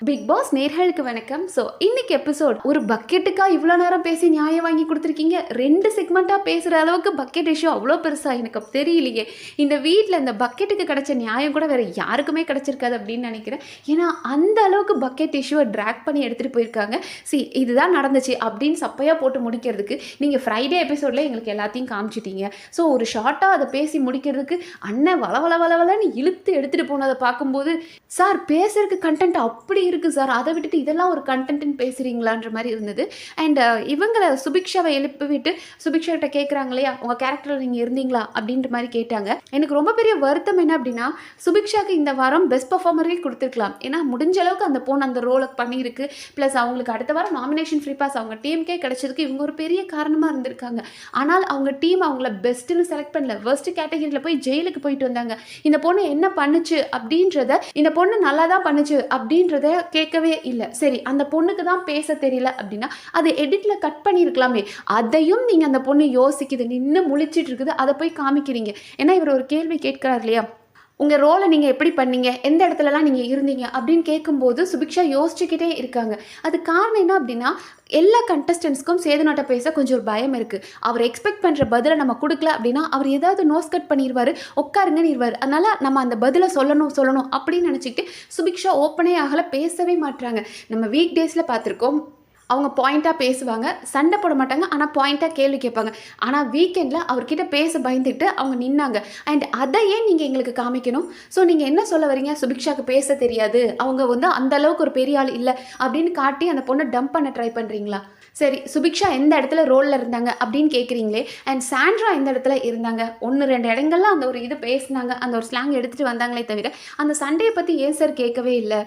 Big pass நேர்களுக்கு வணக்கம். So இன்னைக்கு எபிசோட் ஒரு பக்கெட்டுக்கா இவ்வளோ நேரம் பேசி நியாயம் வாங்கி கொடுத்துருக்கீங்க. 2 செக்மெண்ட்டாக பேசுகிற அளவுக்கு பக்கெட் இஷ்யூ அவ்வளோ பெருசா எனக்கு தெரியலையே. இந்த வீட்டில் இந்த பக்கெட்டுக்கு கிடைச்ச நியாயம் கூட வேறு யாருக்குமே கிடைச்சிருக்காது அப்படின்னு நினைக்கிறேன். ஏன்னா அந்த அளவுக்கு பக்கெட் இஷ்யூவை ட்ராக் பண்ணி எடுத்துகிட்டு போயிருக்காங்க. இதுதான் நடந்துச்சு அப்படின்னு சப்பையாக போட்டு முடிக்கிறதுக்கு நீங்கள் ஃப்ரைடே எபிசோடில் எங்களுக்கு எல்லாத்தையும் காமிச்சிட்டீங்க. ஸோ ஒரு ஷார்ட்டாக அதை பேசி முடிக்கிறதுக்கு அண்ணன் வளவளன்னு இழுத்து எடுத்துகிட்டு போனதை பார்க்கும்போது, சார் பேசுறதுக்கு கண்டென்ட் அப்படி இருக்குது சார், அதை விட்டுட்டு இதெல்லாம் ஒரு கண்டென்ட்னு பேசுகிறீங்களான்ற மாதிரி இருந்தது. அண்ட் இவங்களை சுபிக்ஷாவை எழுப்பி விட்டு சுபிக்ஷா கிட்ட கேட்குறாங்க இல்லையா, உங்கள் கேரக்டரில் நீங்கள் இருந்தீங்களா அப்படின்ற மாதிரி கேட்டாங்க. எனக்கு ரொம்ப பெரிய வருத்தம் என்ன அப்படின்னா, சுபிக்ஷாக்கு இந்த வாரம் பெஸ்ட் பர்ஃபார்மரே கொடுத்துருக்கலாம். ஏன்னா முடிஞ்ச அளவுக்கு அந்த பொண்ணு அந்த ரோலை பண்ணியிருக்கு. ப்ளஸ் அவங்களுக்கு அடுத்த வாரம் நாமினேஷன் ஃப்ரீ பாஸ் அவங்க டீமுக்கே கிடைச்சதுக்கு இவங்க ஒரு பெரிய காரணமாக இருந்திருக்காங்க. ஆனால் அவங்க டீம் அவங்கள பெஸ்ட்டுன்னு செலக்ட் பண்ணல, வெர்ஸ்ட் கேட்டகரியில் போய் ஜெயிலுக்கு போயிட்டு வந்தாங்க. இந்த பொண்ணு என்ன பண்ணுச்சு அப்படின்றத, இந்த பொண்ணு நல்லா தான் பண்ணுச்சு அப்படின்றத கேட்கவே இல்லை. சரி, அந்த பொண்ணுக்கு தான் பேச தெரியல அப்படின்னா அது எடிட்ல கட் பண்ணியிருக்கலாமே. அதையும் நீங்க அந்த பொண்ணு யோசிக்குது, நின்று முழிச்சிட்டு இருக்குது, அதை போய் காமிக்கிறீங்க. ஏன்னா இவர் ஒரு கேள்வி கேட்கிறார் இல்லையா, உங்கள் ரோலை நீங்கள் எப்படி பண்ணீங்க, எந்த இடத்துலலாம் நீங்கள் இருந்தீங்க அப்படின்னு கேட்கும்போது சுபிக்ஷா யோசிச்சுக்கிட்டே இருக்காங்க. அது காரணம் என்ன அப்படின்னா, எல்லா கண்டஸ்டன்ஸ்க்கும் சேதுநாட்டை பேச கொஞ்சம் ஒரு பயம் இருக்குது. அவர் எக்ஸ்பெக்ட் பண்ணுற பதிலை நம்ம கொடுக்கல அப்படின்னா அவர் ஏதாவது நோஸ் கட் பண்ணிடுவார், உட்காருங்கன்னு இருவார். அதனால் நம்ம அந்த பதிலை சொல்லணும் அப்படின்னு நினச்சிக்கிட்டு சுபிக்ஷா ஓப்பனே ஆகலை, பேசவே மாட்டுறாங்க. நம்ம வீக் டேஸில் பார்த்துருக்கோம், அவங்க பாயிண்ட்டாக பேசுவாங்க, சண்டை போட மாட்டாங்க, ஆனால் பாயிண்ட்டாக கேள்வி கேட்பாங்க. ஆனால் வீக்கெண்டில் அவர்கிட்ட பேச பயந்துட்டு அவங்க நின்னாங்க. அண்ட் அதையே நீங்கள் எங்களுக்கு காமிக்கணும். ஸோ நீங்கள் என்ன சொல்ல வரீங்க, சுபிக்ஷாவுக்கு பேச தெரியாது, அவங்க அந்த அளவுக்கு ஒரு பெரிய ஆள் இல்லை அப்படின்னு காட்டி அந்த பொண்ணை டம்ப் பண்ண ட்ரை பண்ணுறீங்களா? சரி, சுபிக்ஷா எந்த இடத்துல ரோலில் இருந்தாங்க அப்படின்னு கேட்குறீங்களே, அண்ட் சாண்ட்ரா எந்த இடத்துல இருந்தாங்க? 1-2 இடங்கள்ல அந்த ஒரு இது பேசினாங்க, அந்த ஒரு ஸ்லாங் எடுத்துகிட்டு வந்தாங்களே தவிர அந்த சண்டையை பற்றி ஏன் சார் கேட்கவே இல்லை?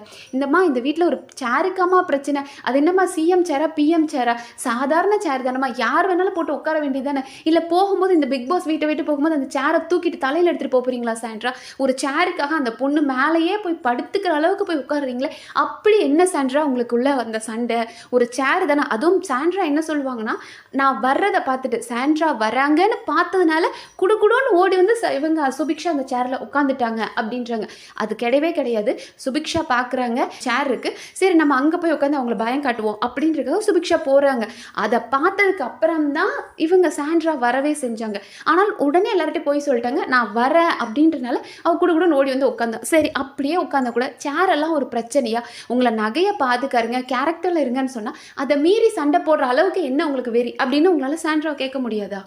இந்த வீட்டில் ஒரு சேருக்காமா பிரச்சனை, அது என்னம்மா சிஎம் சேரா பிஎம் சேரா? சாதாரண சேர் தானம்மா, யார் வேணாலும் போட்டு உட்கார வேண்டியது தானே. இல்லை போகும்போது இந்த பிக் பாஸ் வீட்டை விட்டு போகும்போது அந்த சேரை தூக்கிட்டு தலையில் எடுத்துகிட்டு போகிறீங்களா சாண்ட்ரா? ஒரு சேருக்காக அந்த பொண்ணு மேலேயே போய் படுத்துக்கிற அளவுக்கு போய் உட்காடுறீங்களே, அப்படி என்ன சாண்ட்ரா உங்களுக்குள்ள அந்த சண்டை? ஒரு சேர் தானே. அதுவும் சாண்ட்ரா என்ன சொல்லுவாங்கன்னா, நான் வர்றதை பார்த்துட்டு சாண்ட்ரா வராங்கன்னு பார்த்ததுனால குடுன்னு ஓடி வந்து இவங்க சுபிக்ஷா அந்த சேரில் உட்காந்துட்டாங்க அப்படின்றாங்க. அது கிடையவே கிடையாது. சுபிக்ஷா பார்க்குறாங்க சேர் இருக்குது, சரி நம்ம அங்கே போய் உட்காந்து அவங்கள பயம் காட்டுவோம் அப்படின்றதுக்காக சுபிக்ஷா போகிறாங்க. அதை பார்த்ததுக்கு அப்புறம் தான் இவங்க சாண்ட்ரா வரவே செஞ்சாங்க. ஆனால் உடனே எல்லார்ட்டையும் போய் சொல்லிட்டாங்க, நான் வரேன் அப்படின்றனால அவ குடுன்னு ஓடி வந்து உட்காந்தா. சரி, அப்படியே உட்காந்தா கூட சேரெல்லாம் ஒரு பிரச்சனையா? உங்களை நகையை பாதுகாருங்க, கேரக்டரில் இருங்கன்னு சொன்னால் அதை மீறி சண்டை போடுற அளவுக்கு என்ன உங்களுக்கு வெறி அப்படின்னு உங்களால் சாண்ட்ரா கேட்க முடியாதா?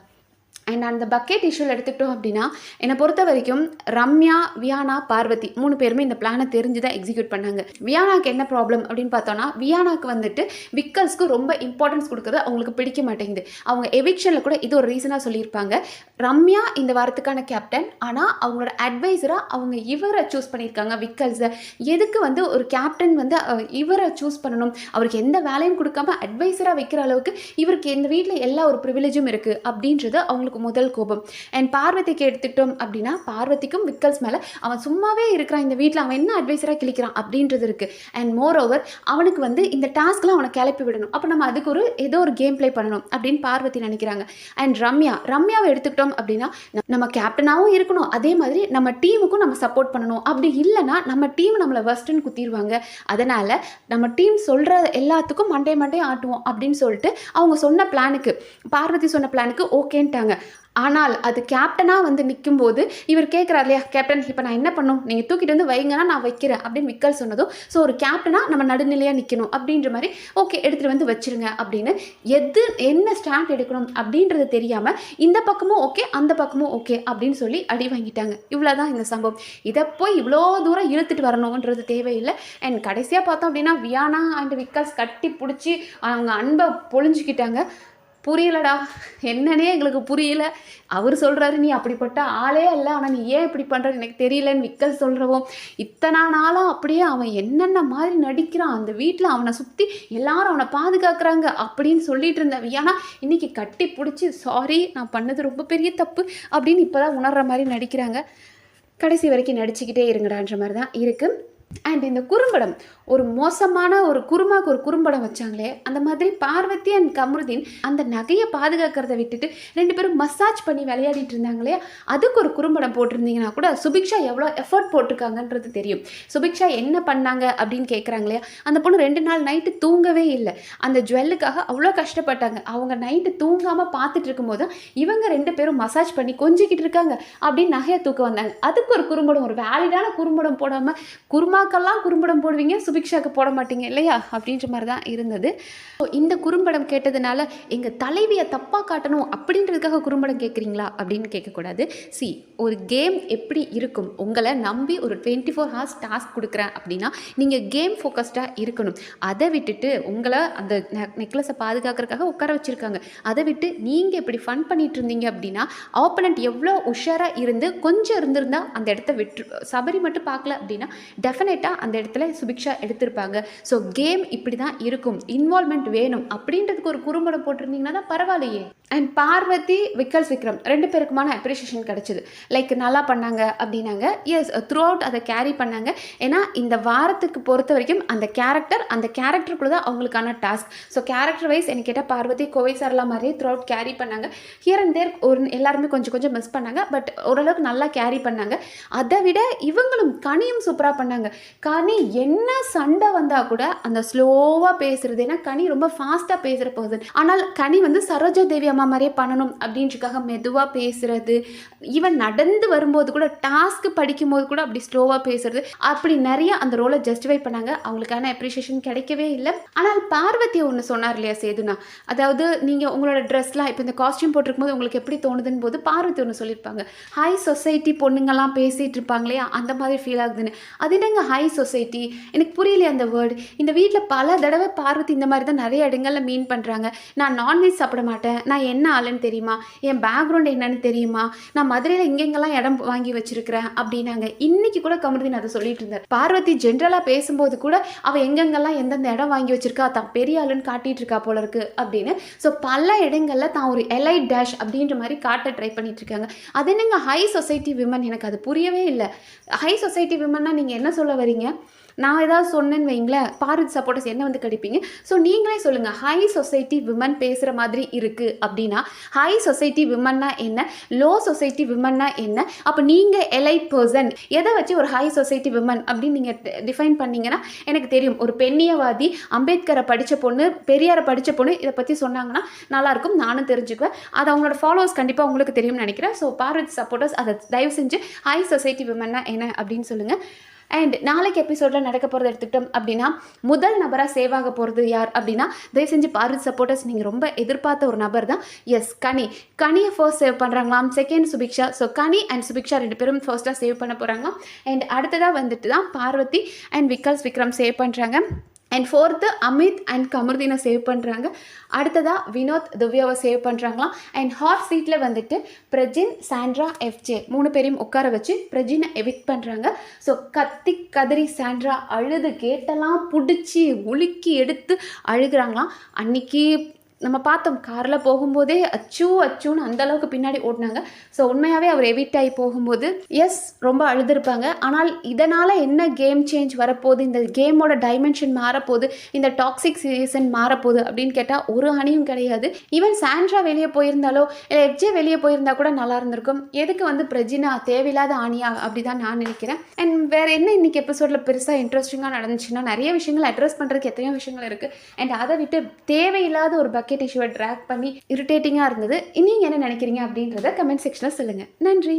அண்ட் அந்த பக்கெட் இஷ்யூவில் எடுத்துக்கிட்டோம் அப்படின்னா, என்னை பொறுத்த வரைக்கும் ரம்யா, வியானா, பார்வதி 3 பேருமே இந்த பிளானை தெரிஞ்சு தான் எக்ஸிக்யூட் பண்ணாங்க. வியானாக்கு என்ன ப்ராப்ளம் அப்படின்னு பார்த்தோன்னா, வியானாக்கு வந்துட்டு விக்கல்ஸ்க்கு ரொம்ப இம்பார்ட்டன்ஸ் கொடுக்குறது அவங்களுக்கு பிடிக்க மாட்டேங்குது. அவங்க எவிக்ஷனில் கூட இது ஒரு ரீசனாக சொல்லியிருப்பாங்க. ரம்யா இந்த வாரத்துக்கான கேப்டன், ஆனால் அவங்களோட அட்வைசராக அவங்க இவரை சூஸ் பண்ணியிருக்காங்க, விக்கல்ஸை. எதுக்கு ஒரு கேப்டன் இவரை சூஸ் பண்ணணும், அவருக்கு எந்த வேலையும் கொடுக்காம அட்வைசராக வைக்கிற அளவுக்கு இவருக்கு இந்த வீட்டில் எல்லா ஒரு ப்ரிவிலேஜும் இருக்குது அப்படின்றது அவங்களுக்கு முதல் கோபம். அண்ட் பார்வதிக்கு எடுத்துக்கிட்டோம் அப்படின்னா, பார்வதிக்கும் விக்கல்ஸ் மேலே அவன் சும்மாவே இருக்கிறான், இந்த வீட்டில் அவன் என்ன அட்வைசராக கிளிக்கிறான் அப்படின்றது இருக்குது. அண்ட் மோர் ஓவர் அவனுக்கு இந்த டாஸ்க்லாம் அவனை கிளப்பி விடணும், அப்போ நம்ம அதுக்கு ஏதோ ஒரு கேம் பிளே பண்ணணும் அப்படின்னு பார்வதி நினைக்கிறாங்க. அண்ட் ரம்யாவை எடுத்துக்கிட்டோம் அப்படின்னா, நம்ம கேப்டனாகவும் இருக்கணும், அதே மாதிரி நம்ம டீமுக்கும் நம்ம சப்போர்ட் பண்ணணும். அப்படி இல்லைன்னா நம்ம டீம் நம்மளை வர்ஸ்ட்டுன்னு குத்திடுவாங்க. அதனால் நம்ம டீம் சொல்கிற எல்லாத்துக்கும் மண்டே ஆட்டுவோம் அப்படின்னு சொல்லிட்டு அவங்க சொன்ன பிளானுக்கு, பார்வதி சொன்ன பிளானுக்கு ஓகேன்ட்டாங்க. ஆனால் அது கேப்டனாக நிற்கும்போது இவர் கேட்குறாரு இல்லையா, கேப்டன் இப்போ நான் என்ன பண்ணும், நீங்கள் தூக்கிட்டு வைங்கன்னா நான் வைக்கிறேன் அப்படின்னு விக்கல் சொன்னதும், ஸோ ஒரு கேப்டனாக நம்ம நடுநிலையாக நிற்கணும் அப்படின்ற மாதிரி ஓகே எடுத்துகிட்டு வச்சுருங்க அப்படின்னு என்ன ஸ்டாண்ட் எடுக்கணும் அப்படின்றது தெரியாமல் இந்த பக்கமும் ஓகே அந்த பக்கமும் ஓகே அப்படின்னு சொல்லி அடி வாங்கிட்டாங்க. இவ்வளோதான் இந்த சம்பவம். இதை போய் இவ்வளோ தூரம் இழுத்துட்டு வரணுன்றது தேவையில்லை. அண்ட் கடைசியாக பார்த்தோம் அப்படின்னா வியானா அண்ட் விக்கல்ஸ் கட்டி பிடிச்சி அவங்க அன்பை பொழிஞ்சிக்கிட்டாங்க. புரியலடா, என்னன்னே எங்களுக்கு புரியல. அவர் சொல்கிறாரு நீ அப்படிப்பட்ட ஆளே அல்ல, ஆனால் நீ ஏன் இப்படி பண்ணுறது எனக்கு தெரியலன்னு விக்கல் சொல்கிறவும், இத்தனை நாளாக அப்படியே அவன் என்னென்ன மாதிரி நடிக்கிறான், அந்த வீட்டில் அவனை சுற்றி எல்லாரும் அவனை பாதுகாக்கிறாங்க அப்படின்னு சொல்லிட்டு இருந்த வியானா இன்றைக்கி கட்டி பிடிச்சி சாரி நான் பண்ணது ரொம்ப பெரிய தப்பு அப்படின்னு இப்போ தான் உணர்கிற மாதிரி நடிக்கிறாங்க. கடைசி வரைக்கும் நடிச்சுக்கிட்டே இருங்கடான்ற மாதிரி தான் இருக்குது. அண்ட் இந்த குறும்படம் ஒரு மோசமான ஒரு குருமாக்கு ஒரு குறும்படம் வச்சாங்களே, அந்த மாதிரி பார்வதி அண்ட் கமருதீன் அந்த நகையை பாதுகாக்கிறத விட்டுட்டு 2 பேரும் மசாஜ் பண்ணி விளையாடிட்டு இருந்தாங்களே, அதுக்கு ஒரு குறும்படம் போட்டிருந்தீங்கன்னா கூட சுபிக்ஷா எவ்வளோ எஃபர்ட் போட்டிருக்காங்கன்றது தெரியும். சுபிக்ஷா என்ன பண்ணாங்க அப்படின்னு கேட்குறாங்களே, அந்த பொண்ணு 2 நாள் நைட்டு தூங்கவே இல்லை. அந்த ஜுவல்லுக்காக அவ்வளோ கஷ்டப்பட்டாங்க. அவங்க நைட்டு தூங்காமல் பார்த்துட்டு இருக்கும்போது இவங்க 2 பேரும் மசாஜ் பண்ணி கொஞ்சிக்கிட்டு இருக்காங்க அப்படின்னு நகையை தூக்க வந்தாங்க. அதுக்கு ஒரு குறும்படம், ஒரு வேலிடான குறும்படம் போடாமல் குருமாக்கெல்லாம் குறும்படம் போடுவீங்க, சுபிக்ஷாவுக்கு போட மாட்டீங்க இல்லையா அப்படின்ற மாதிரி தான் இருந்தது. இந்த குறும்படம் கேட்டதுனால எங்கள் தலைவியை தப்பாக காட்டணும் அப்படின்றதுக்காக குறும்படம் கேட்குறீங்களா அப்படின்னு கேட்கக்கூடாது. ஒரு கேம் எப்படி இருக்கும், உங்களை நம்பி ஒரு 24 ஹவர்ஸ் டாஸ்க் கொடுக்குறேன் அப்படின்னா நீங்கள் கேம் ஃபோக்கஸ்டாக இருக்கணும். அதை விட்டுட்டு உங்களை அந்த நெக்லஸை பாதுகாக்கிறதுக்காக உட்கார வச்சுருக்காங்க. அதை விட்டு நீங்கள் இப்படி ஃபன் பண்ணிட்டு இருந்தீங்க அப்படின்னா ஆப்போனண்ட் எவ்வளோ உஷாராக இருந்து கொஞ்சம் இருந்திருந்தா அந்த இடத்த விட்டு சபரி மட்டும் பார்க்கல அப்படின்னா டெஃபினட்டாக அந்த இடத்துல சுபிக்ஷா எடுத்திருப்பாங்க. ஸோ கேம் இப்படி தான் இருக்கும், இன்வால்மெண்ட் வேணும் அப்படின்றதுக்கு ஒரு குறும்படம் போட்டிருந்தீங்கன்னா தான் பரவாயில்லையே. அண்ட் பார்வதி விக்கல்ஸ் விக்ரம் 2 பேருக்குமான அப்ரிஷியேஷன் கிடச்சிது. லைக் நல்லா பண்ணாங்க அப்படின்னாங்க. எஸ், த்ரூ அவுட் அதை கேரி பண்ணாங்க. ஏன்னா இந்த வாரத்துக்கு பொறுத்த வரைக்கும் அந்த கேரக்டருக்குள்ள தான் அவங்களுக்கான டாஸ்க். ஸோ கேரக்டர் வைஸ் எனக்கு கேட்டால் பார்வதி கோவை சார்லாம் மாதிரியே த்ரூ அவுட் கேரி பண்ணாங்க. ஹியர் அண்ட் தேர் எல்லாருமே கொஞ்சம் மிஸ் பண்ணாங்க. பட் ஓரளவுக்கு நல்லா கேரி பண்ணாங்க. அதை விட இவங்களும் கனியும் சூப்பராக பண்ணாங்க. கனி என்ன சண்டை வந்தால் கூட அந்த ஸ்லோவாக பேசுறது, ஏன்னா கனி ரொம்ப ஃபாஸ்ட்டாக பேசுகிற பர்சன். ஆனால் கனி வந்து சரோஜா தேவி அம்மா மாதிரியே பண்ணணும் அப்படின்றதுக்காக மெதுவாக பேசுறது, ஈவன் நடந்து வரும்போது கூட டாஸ்க் படிக்கும்போது கூட அப்படி ஸ்லோவாக பேசுறது, அப்படி நிறைய அந்த ரோலை ஜஸ்டிஃபை பண்ணாங்க. அவங்களுக்கான அப்ரிஷியேஷன் கிடைக்கவே இல்லை. ஆனால் பார்வதி ஒன்று சொன்னார் இல்லையா சேதுனா, அதாவது நீங்கள் உங்களோட ட்ரெஸ்லாம் இப்போ இந்த காஸ்டியூம் போட்டிருக்கும் போது உங்களுக்கு எப்படி தோணுதுன்னு போது பார்வதி ஒன்று சொல்லியிருப்பாங்க, ஹை சொசைட்டி பொண்ணுங்கள்லாம் பேசிகிட்டு இருப்பாங்க இல்லையா, அந்த மாதிரி ஃபீல் ஆகுதுன்னு. அது என்னங்க ஹை சொசைட்டி, எனக்கு புரியலையே அந்த வேர்டு. இந்த வீட்டில் பல தடவை பார்வதி இந்த மாதிரி தான் நிறைய இடங்களில் மீன் பண்ணுறாங்க. நான் நான்வெஜ் சாப்பிட மாட்டேன், நான் என்ன ஆளுன்னு தெரியுமா, என் பேக்ரவுண்ட் என்னன்னு தெரியுமா, நான் மதுரையில் இங்கெங்கெல்லாம் இடம் வாங்கி வச்சிருக்கிறேன் அப்படின்னாங்க. இன்னைக்கு கூட கமருதீன் அதை சொல்லிட்டு இருந்தார். பார்வதி ஜென்ரலாக பேசும்போது கூட அவள் எங்கெங்கெல்லாம் எந்தெந்த இடம் வாங்கி வச்சிருக்கா, தான் பெரிய ஆளுன்னு காட்டிட்டு இருக்கா போல இருக்கு அப்படின்னு. ஸோ பல இடங்களில் தான் ஒரு எலைட் டேஷ் அப்படின்ற மாதிரி காட்ட ட்ரை பண்ணிட்டு இருக்காங்க. அது என்னங்க ஹை சொசைட்டி விமன், எனக்கு அது புரியவே இல்லை. ஹை சொசைட்டி விமன்னா நீங்கள் என்ன சொல்ல வரீங்க? நான் ஏதாவது சொன்னேன்னு வைங்களேன், பார்வதி சப்போர்ட்டர்ஸ் என்ன வந்து கடிப்பீங்க. ஸோ நீங்களே சொல்லுங்கள், ஹை சொசைட்டி விமன் பேசுகிற மாதிரி இருக்குது அப்படின்னா ஹை சொசைட்டி விமன்னா என்ன, லோ சொசைட்டி விமன்னா என்ன? அப்போ நீங்கள் எலைட் பர்சன் எதை வச்சு ஒரு ஹை சொசைட்டி விமன் அப்படின்னு நீங்கள் டிஃபைன் பண்ணிங்கன்னா எனக்கு தெரியும். ஒரு பெண்ணியவாதி, அம்பேத்கரை படித்த பொண்ணு, பெரியாரை படித்த பொண்ணு இதை பற்றி சொன்னாங்கன்னா நல்லாயிருக்கும், நானும் தெரிஞ்சுக்குவேன். அது அவங்களோட ஃபாலோவர்ஸ் கண்டிப்பாக உங்களுக்கு தெரியும்னு நினைக்கிறேன். ஸோ பார்வதி சப்போர்ட்டர்ஸ் அதை தயவு செஞ்சு ஹை சொசைட்டி விமன்னா என்ன அப்படின்னு சொல்லுங்கள். அண்ட் நாளைக்கு எபிசோடில் நடக்க போகிறத எடுத்துக்கிட்டோம் அப்படின்னா முதல் நபராக சேவ் ஆக போகிறது யார் அப்படின்னா தயவு செஞ்சு பார்வதி சப்போர்ட்டர்ஸ் நீங்கள் ரொம்ப எதிர்பார்த்த ஒரு நபர் தான். எஸ், கனியை ஃபர்ஸ்ட் சேவ் பண்ணுறாங்களாம், second Subiksha. So Kani and Subiksha 2 பேரும் ஃபர்ஸ்ட்டாக சேவ் பண்ண போகிறாங்களாம். அண்ட் அடுத்ததாக வந்துட்டு தான் பார்வதி அண்ட் விக்ரம் சேவ் பண்ணுறாங்க. அண்ட் 4th அமித் அண்ட் கமருதீனை சேவ் பண்ணுறாங்க. அடுத்ததாக வினோத் திவ்யாவை சேவ் பண்ணுறாங்களாம். அண்ட் ஹாட் சீட்டில் வந்துட்டு பிரஜின், சாண்ட்ரா, எஃப்ஜே 3 பேரையும் உட்கார வச்சு பிரஜினை எவிக்ட் பண்ணுறாங்க. ஸோ கத்தி கதறி சாண்ட்ரா அழுது கேட்டெல்லாம் பிடிச்சி உலுக்கி எடுத்து அழுகிறாங்களாம். அன்னைக்கு நம்ம பார்த்தோம் காரில் போகும்போதே அச்சுன்னு அந்தளவுக்கு பின்னாடி ஓடினாங்க. ஸோ உண்மையாகவே அவர் எவிட் ஆகி போகும்போது எஸ் ரொம்ப அழுதுருப்பாங்க. ஆனால் இதனால் என்ன கேம் சேஞ்ச் வரப்போகுது, இந்த கேமோட டைமென்ஷன் மாறப்போகுது, இந்த டாக்ஸிக் சீசன் மாறப்போகுது அப்படின்னு கேட்டால் ஒரு அணியும் கிடையாது. ஈவன் சாண்ட்ரா வெளியே போயிருந்தாலோ இல்லை எஃப்ஜே வெளியே போயிருந்தா கூட நல்லா இருந்திருக்கும். எதுக்கு வந்து பிரஜினா தேவையில்லாத அணியா அப்படி தான் நான் நினைக்கிறேன். அண்ட் வேறு என்ன இன்றைக்கி எபிசோடில் பெருசாக இன்ட்ரெஸ்டிங்காக நடந்துச்சுன்னா நிறைய விஷயங்கள் அட்ரஸ் பண்ணுறதுக்கு எத்தனையோ விஷயங்கள் இருக்குது. அண்ட் அதை விட்டு தேவையில்லாத ஒரு பக்கெட் இஷ்யூவை ட்ராக் பண்ணி இரிட்டேட்டிங்காக இருந்தது. நீங்கள் என்ன நினைக்கிறீங்க அப்படின்றத கமெண்ட் செக்ஷனில் சொல்லுங்கள். நன்றி.